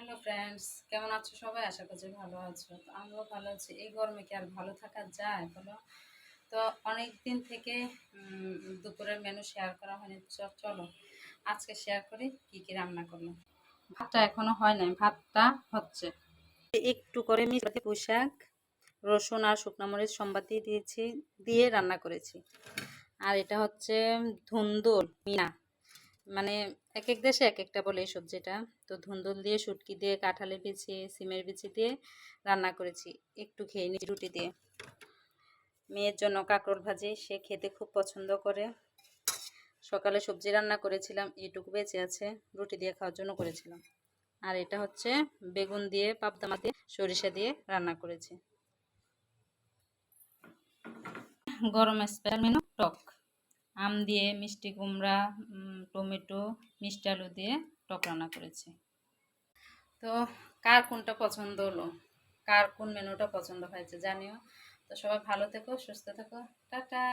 Hello friends, কেমন আছো সবাই? আশা করছি ভালো আছো। তো আমিও ভালো আছি। এই গরমে কি আর ভালো থাকা যায় বলো? তো অনেক দিন থেকে দুপুরের মেনু শেয়ার করা হয়নি। চলো আজকে শেয়ার করি কি কি রান্না করলাম। ভাতটা এখনো হয় নাই, ভাতটা হচ্ছে। একটু করে মিষ্টি পুঁইশাক, রসুন আর শুকনো মরিচ সম্বাদ দিয়ে দিয়েছি, দিয়ে রান্না করেছি। আর এটা হচ্ছে ধুন্দুল মিনা, মানে এক এক দেশে এক একটা বলে এই সবজিটা। তো ধুন্দুল দিয়ে, শুটকি দিয়ে, কাঁঠালের বিচি, সিমের বিচি দিয়ে রান্না করেছি। একটু খেয়ে নিই রুটি দিয়ে। মেয়ের জন্য কাঁকরোল ভাজি, সে খেতে খুব পছন্দ করে। সকালে সবজি রান্না করেছিলাম, এটুকু বেঁচে আছে, রুটি দিয়ে খাওয়ার জন্য করেছিলাম। আর এটা হচ্ছে বেগুন দিয়ে, পাবদা মাছ দিয়ে, সরিষা দিয়ে রান্না করেছি। গরম স্পেশাল মেনু টক, আম দিয়ে, মিষ্টি কুমড়া, টমেটো, মিষ্টি আলু দিয়ে টক রান্না করেছি। তো কার কোনটা পছন্দ হলো, কার কোন মেনুটা পছন্দ হয়েছে জানিও। তো সবাই ভালো থেকো, সুস্থ থেকো, টাটা।